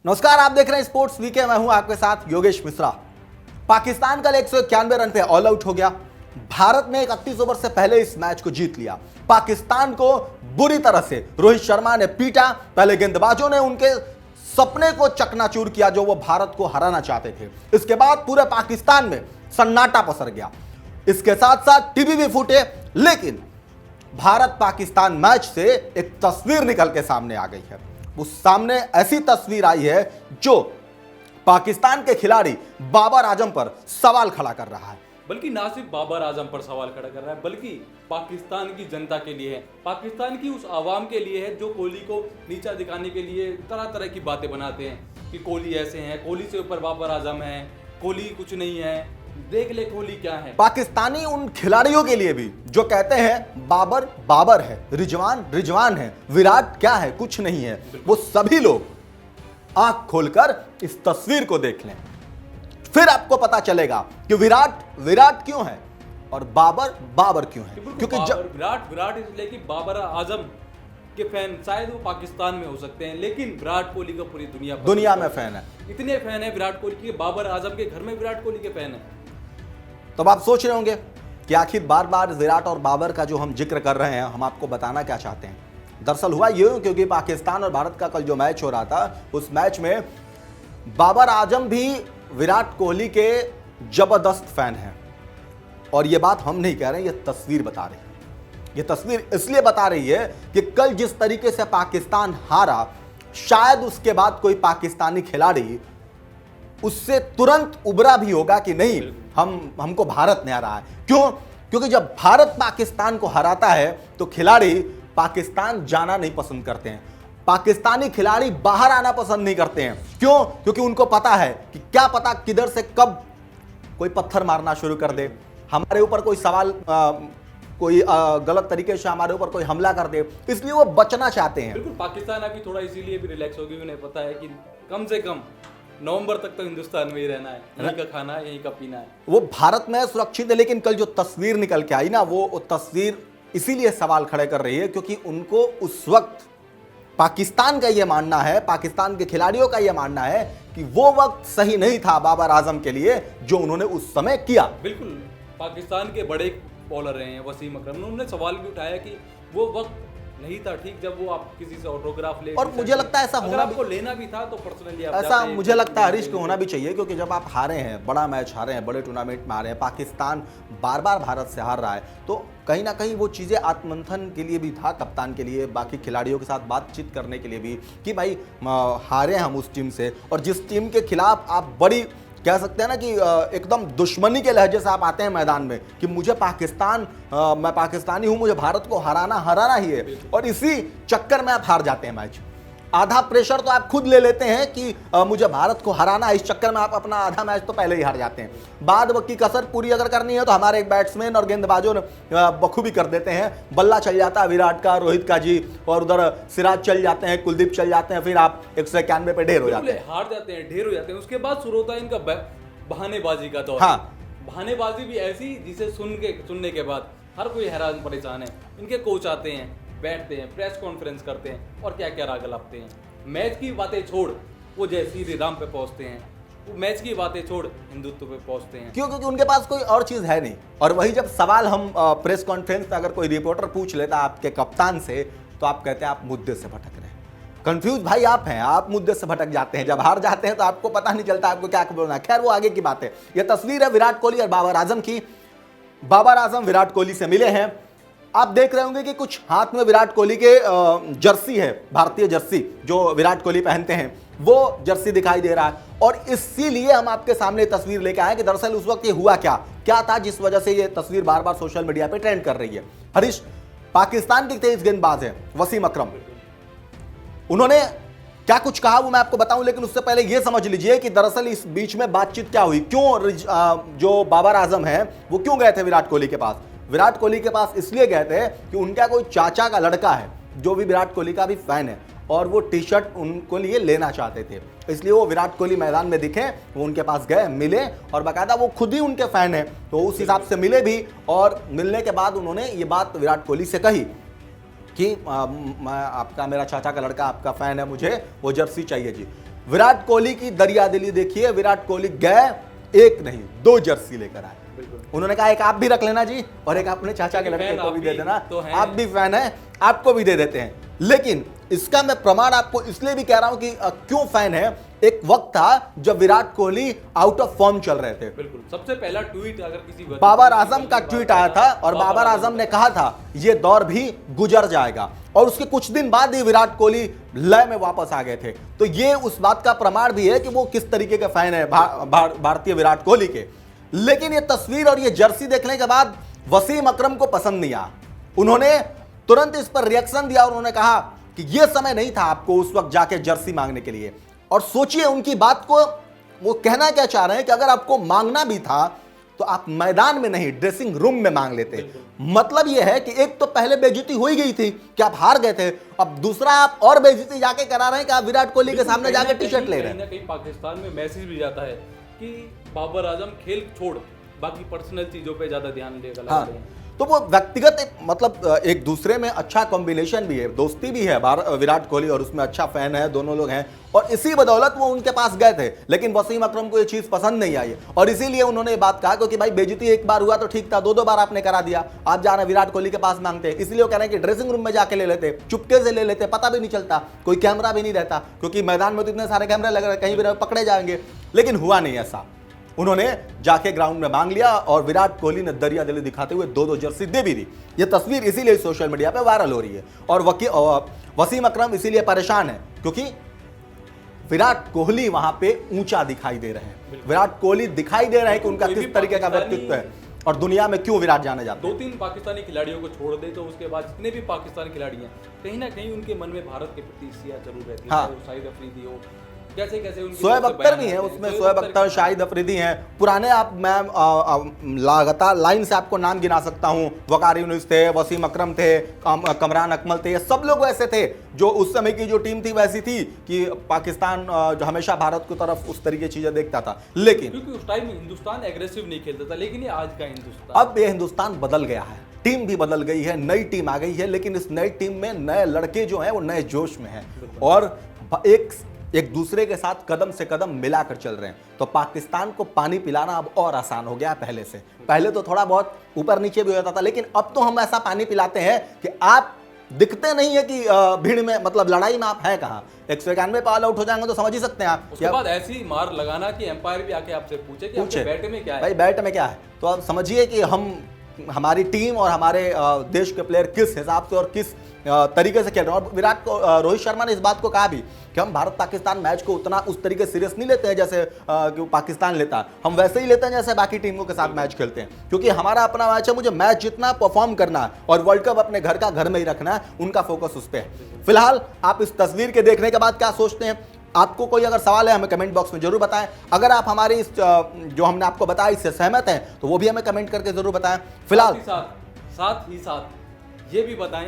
नमस्कार, आप देख रहे हैं स्पोर्ट्स वीके। मैं हूं आपके साथ योगेश मिश्रा। पाकिस्तान कल 191 रन पे ऑल आउट हो गया। भारत ने 31 ओवर से पहले इस मैच को जीत लिया। पाकिस्तान को बुरी तरह से रोहित शर्मा ने पीटा। पहले गेंदबाजों ने उनके सपने को चकनाचूर किया जो वो भारत को हराना चाहते थे। इसके बाद पूरे पाकिस्तान में सन्नाटा पसर गया। इसके साथ साथ टीवी भी फूटे, लेकिन भारत पाकिस्तान मैच से एक तस्वीर निकल के सामने आ गई है। उस सामने ऐसी तस्वीर आई है जो पाकिस्तान के खिलाड़ी बाबर आजम पर सवाल खड़ा कर रहा है। बल्कि ना सिर्फ बाबर आजम पर सवाल खड़ा कर रहा है, बल्कि पाकिस्तान की जनता के लिए है, पाकिस्तान की उस आवाम के लिए है जो कोहली को नीचा दिखाने के लिए तरह तरह की बातें बनाते हैं कि कोहली ऐसे हैं, कोहली से ऊपर बाबर आजम है, कोहली कुछ नहीं है, देख ले कोहली क्या है। पाकिस्तानी उन खिलाड़ियों के लिए भी जो कहते हैं बाबर बाबर है, रिजवान रिजवान है, विराट क्या है, कुछ नहीं है, वो सभी लोग आंख खोलकर इस तस्वीर को देख लें, फिर आपको पता चलेगा कि विराट विराट क्यों है और बाबर बाबर क्यों है। क्योंकि विराट इसलिए कि बाबर आजम के फैन शायद वो पाकिस्तान में हो सकते हैं, लेकिन विराट कोहली का पूरी दुनिया में फैन है। इतने फैन है विराट कोहली के, बाबर आजम के घर में विराट कोहली के फैन है। तो आप सोच रहे होंगे कि आखिर बार बार विराट और बाबर का जो हम जिक्र कर रहे हैं, हम आपको बताना क्या चाहते हैं। दरअसल हुआ यूं क्योंकि पाकिस्तान और भारत का कल जो मैच हो रहा था, उस मैच में बाबर आजम भी विराट कोहली के जबरदस्त फैन हैं। और ये बात हम नहीं कह रहे हैं, ये तस्वीर बता रही है। ये तस्वीर इसलिए बता रही है कि कल जिस तरीके से पाकिस्तान हारा, शायद उसके बाद कोई पाकिस्तानी खिलाड़ी उससे तुरंत उबरा भी होगा कि नहीं, हमको भारत ने हराया है। क्यों? क्योंकि जब भारत पाकिस्तान को हराता है तो खिलाड़ी पाकिस्तान जाना नहीं पसंद करते हैं, पाकिस्तानी खिलाड़ी बाहर आना पसंद नहीं करते हैं। क्यों? क्योंकि उनको पता है कि क्या पता किधर से कब कोई पत्थर मारना शुरू कर दे, हमारे ऊपर कोई सवाल कोई गलत तरीके से हमारे ऊपर कोई हमला कर दे, इसलिए वो बचना चाहते हैं। बिल्कुल, पाकिस्तान अभी थोड़ा इसीलिए भी रिलैक्स होगी, उन्हें पता है कि कम से कम नवंबर तक तो हिंदुस्तान में ही रहना है, यहीं का खाना है, यहीं का पीना है। वो भारत में सुरक्षित है। लेकिन कल जो तस्वीर निकल के आई ना, वो तस्वीर इसीलिए सवाल खड़े कर रही है क्योंकि उनको उस वक्त पाकिस्तान का ये मानना है, पाकिस्तान के खिलाड़ियों का ये मानना है कि वो वक्त सही नहीं था बाबर आजम के लिए जो उन्होंने उस समय किया। बिल्कुल, पाकिस्तान के बड़े बॉलर रहे हैं वसीम अकरम, उन्होंने सवाल भी उठाया कि वो वक्त नहीं था ठीक जब वो आप किसी से ऑटोग्राफ ले, और मुझे लगता है ऐसा होना आपको लेना भी था तो पर्सनली ऐसा मुझे लगता है रिस्क होना भी चाहिए। क्योंकि जब आप हारे हैं, बड़ा मैच हारे हैं, बड़े टूर्नामेंट में हारे हैं, पाकिस्तान बार बार भारत से हार रहा है, तो कहीं ना कहीं वो चीज़ें आत्ममंथन के लिए भी था, कप्तान के लिए, बाकी खिलाड़ियों के साथ बातचीत करने के लिए भी कि भाई हारे हम उस टीम से, और जिस टीम के खिलाफ आप बड़ी कह सकते हैं ना कि एकदम दुश्मनी के लहजे से आप आते हैं मैदान में कि मुझे पाकिस्तान, मैं पाकिस्तानी हूं, मुझे भारत को हराना ही है, और इसी चक्कर में आप हार जाते हैं मैच। आधा प्रेशर तो आप खुद ले लेते हैं कि मुझे भारत को हराना है, इस चक्कर में आप अपना आधा मैच तो पहले ही हार जाते हैं। बाद वक्त की कसर पूरी अगर करनी है तो हमारे एक बैट्समैन और गेंदबाजों ने बखूबी कर देते हैं, बल्ला चल जाता है विराट का, रोहित का जी, और उधर सिराज चल जाते हैं, कुलदीप चल जाते हैं, फिर आप 191 पे ढेर हो जाते हैं, हार जाते हैं, ढेर हो जाते हैं। उसके बाद शुरू होता है इनका बहानेबाजी का दौर। हाँ, बहानेबाजी भी ऐसी जिसे सुनने के बाद हर कोई हैरान परेशान है। इनके कोच आते हैं, बैठते हैं, प्रेस कॉन्फ्रेंस करते हैं और क्या क्या राग लाते हैं। मैच की बातें छोड़ वो जय श्री राम पे पहुंचते हैं, वो मैच की बातें छोड़ हिंदुत्व पे पहुंचते हैं। क्यों? क्योंकि उनके पास कोई और चीज है नहीं। और वही जब सवाल हम प्रेस कॉन्फ्रेंस में अगर कोई रिपोर्टर पूछ लेता आपके कप्तान से, तो आप कहते हैं आप मुद्दे से भटक रहे हैं। कंफ्यूज भाई आप हैं, आप मुद्दे से भटक जाते हैं। जब हार जाते हैं तो आपको पता नहीं चलता आपको क्या बोलना है। खैर, वो आगे की बात है। यह तस्वीर है विराट कोहली और बाबर आजम की। बाबर आजम विराट कोहली से मिले हैं। आप देख रहे होंगे कि कुछ हाथ में विराट कोहली के जर्सी है, भारतीय जर्सी जो विराट कोहली पहनते हैं, वो जर्सी दिखाई दे रहा है। और इसीलिए हम आपके सामने तस्वीर लेके आए कि दरअसल उस वक्त ये हुआ क्या था जिस वजह से ये तस्वीर बार बार सोशल मीडिया पे ट्रेंड कर रही है। हरीश, पाकिस्तान के तेज गेंदबाज है वसीम अकरम, उन्होंने क्या कुछ कहा वो मैं आपको बताऊं, लेकिन उससे पहले यह समझ लीजिए कि दरअसल इस बीच में बातचीत क्या हुई। क्यों जो बाबर आजम है वो क्यों गए थे विराट कोहली के पास? विराट कोहली के पास इसलिए गए थे कि उनका कोई चाचा का लड़का है जो भी विराट कोहली का भी फैन है, और वो टी शर्ट उनको लिए लेना चाहते थे, इसलिए वो विराट कोहली मैदान में दिखे, वो उनके पास गए, मिले, और बाकायदा वो खुद ही उनके फैन है तो उस हिसाब से मिले भी। और मिलने के बाद उन्होंने ये बात विराट कोहली से कही कि मैं आपका, मेरा चाचा का लड़का आपका फैन है, मुझे वो जर्सी चाहिए जी। विराट कोहली की दरिया दिली देखिए, विराट कोहली गए, एक नहीं 2 जर्सी लेकर आए। उन्होंने कहा एक आप भी रख लेना जी, और एक अपने चाचा के लड़के को भी दे देना, आप भी फैन है, आपको भी दे देते हैं। लेकिन इसका मैं प्रमाण आपको इसलिए भी कह रहा हूं कि क्यों फैन है। एक वक्त था जब Virat Kohli out of form चल रहे थे। बिल्कुल, सबसे पहला ट्वीट अगर किसी बाबर आजम का ट्वीट आया था, और बाबर आजम ने कहा था ये दौर भी गुजर जाएगा, और उसके कुछ दिन बाद ही विराट कोहली लय में वापस आ गए थे। तो ये उस बात का प्रमाण भी है कि वो किस तरीके के फैन है भारतीय विराट कोहली के। लेकिन ये तस्वीर और ये जर्सी देखने के बाद वसीम अकरम को पसंद नहीं आया। उन्होंने तुरंत इस पर रिएक्शन दिया और उन्होंने कहा कि यह समय नहीं था आपको उस वक्त जाके जर्सी मांगने के लिए। और सोचिए उनकी बात को, वो कहना क्या चाह रहे हैं कि अगर आपको मांगना भी था तो आप मैदान में नहीं, ड्रेसिंग रूम में मांग लेते। मतलब यह है कि एक तो पहले बेइज्जती हो ही गई थी कि आप हार गए थे, अब दूसरा आप और बेइज्जती जाके करा रहे हैं कि आप विराट कोहली के सामने जाके टी शर्ट ले रहे हैं। कहीं पाकिस्तान में मैसेज भी जाता है कि बाबर आजम खेल छोड़, बाकी पर्सनल चीजों पे ज्यादा ध्यान देगा। हाँ, तो वो व्यक्तिगत मतलब एक दूसरे में अच्छा कॉम्बिनेशन भी है, दोस्ती भी है विराट कोहली और उसमें अच्छा फैन है, दोनों लोग हैं, और इसी बदौलत वो उनके पास गए थे। लेकिन वसीम अकरम को ये चीज पसंद नहीं आई और इसीलिए उन्होंने ये बात कहा क्योंकि भाई बेइज्जती एक बार हुआ तो ठीक था, 2 बार आपने करा दिया, आप जा रहे हैं विराट कोहली के पास मांगते हैं। इसलिए वो कह रहे हैं कि ड्रेसिंग रूम में जाके ले लेते, चुपके से ले लेते, पता भी नहीं चलता, कोई कैमरा भी नहीं रहता, क्योंकि मैदान में तो इतने सारे कैमरे लग रहे, कहीं भी पकड़े जाएंगे। लेकिन हुआ नहीं ऐसा, उन्होंने जाके ग्राउंड में मांग लिया और विराट कोहली ने दरिया दिली दिखाते हुए 2 जर्सी दे भी दी। ये तस्वीर इसीलिए सोशल मीडिया पे वायरल हो रही है और वसीम अकरम इसीलिए परेशान है क्योंकि विराट कोहली वहां पे ऊंचा दिखाई दे रहे हैं। विराट कोहली दिखाई दे रहे हैं कि उनका किस तरीके का व्यक्तित्व है और दुनिया में क्यों विराट जाने जाते हैं। 2-3 पाकिस्तानी खिलाड़ियों को छोड़ दे तो उसके बाद जितने भी पाकिस्तानी खिलाड़ी हैं, कहीं ना कहीं उनके मन में भारत के प्रति ईर्ष्या जरूर रहती है। हाँ। शाहिद अफरीदी हो, कैसे शोएब अख्तर भी है उसमें, शोएब अख्तर, शाहिद अफरीदी हैं पुराने। आप मैं लगातार लाइन से आपको नाम गिना सकता हूं, वकार यूनिस थे, वसीम अकरम थे, कमरान अकमल थे, ये सब लोग ऐसे थे जो उस समय की जो टीम थी वैसी थी कि पाकिस्तान जो हमेशा भारत की तरफ उस तरीके चीजें देखता था। लेकिन क्योंकि उस टाइम हिंदुस्तान एग्रेसिव नहीं खेलता था, लेकिन ये आज का हिंदुस्तान, अब ये हिंदुस्तान बदल गया है, टीम भी बदल गई है, नई टीम आ गई है। लेकिन इस नई टीम में नए लड़के जो हैं वो नए जोश में हैं और एक दूसरे के साथ कदम से कदम मिलाकर चल रहे हैं। तो पाकिस्तान को पानी पिलाना अब और आसान हो गया पहले से। पहले तो थोड़ा बहुत ऊपर नीचे भी हो जाता था, लेकिन अब तो हम ऐसा पानी पिलाते हैं कि आप दिखते नहीं है कि भीड़ में, मतलब लड़ाई में आप हैं कहाँ। 191 पे ऑल आउट हो जाएंगे तो समझ ही सकते हैं आप। उसके बाद ऐसी मार लगाना कि एम्पायर भी आके आपसे पूछे कि आपके बैट में क्या है, भाई बैट में क्या है। तो आप समझिए कि हमारी टीम और हमारे देश के प्लेयर किस हिसाब से और किस तरीके से खेल रहे हैं। और रोहित शर्मा ने इस बात को कहा भी कि हम भारत पाकिस्तान मैच को उतना उस तरीके सीरियस नहीं लेते हैं जैसे कि पाकिस्तान लेता है, हम वैसे ही लेते हैं जैसे बाकी टीमों के साथ मैच खेलते हैं, क्योंकि हमारा अपना मैच है, मुझे मैच जितना परफॉर्म करना है और वर्ल्ड कप अपने घर का घर में ही रखना है, उनका फोकस उस पर है। फिलहाल आप इस तस्वीर के देखने के बाद क्या सोचते हैं? आपको कोई अगर सवाल है हमें कमेंट बॉक्स में जरूर बताएं। अगर आप हमारी इस जो हमने आपको बताया इससे सहमत हैं तो वो भी हमें कमेंट करके जरूर बताएं। फिलहाल साथ ही ये भी बताएं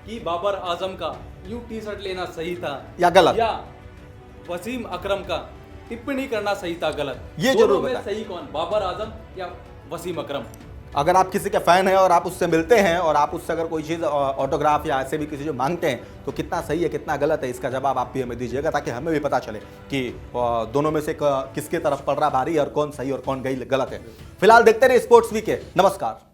कि बाबर आजम का यूं टी शर्ट लेना सही था या गलत, या वसीम अकरम का टिप्पणी करना सही था गलत, ये जरूर बताएं। सही कौन, बाबर आजम या वसीम अकरम? अगर आप किसी के फैन हैं और आप उससे मिलते हैं और आप उससे अगर कोई चीज़ ऑटोग्राफ या ऐसे भी किसी जो मांगते हैं तो कितना सही है कितना गलत है, इसका जवाब आप भी हमें दीजिएगा ताकि हमें भी पता चले कि दोनों में से किसके तरफ पड़ रहा भारी और कौन सही और कौन गलत है। फिलहाल देखते रहिए स्पोर्ट्स वीक। नमस्कार।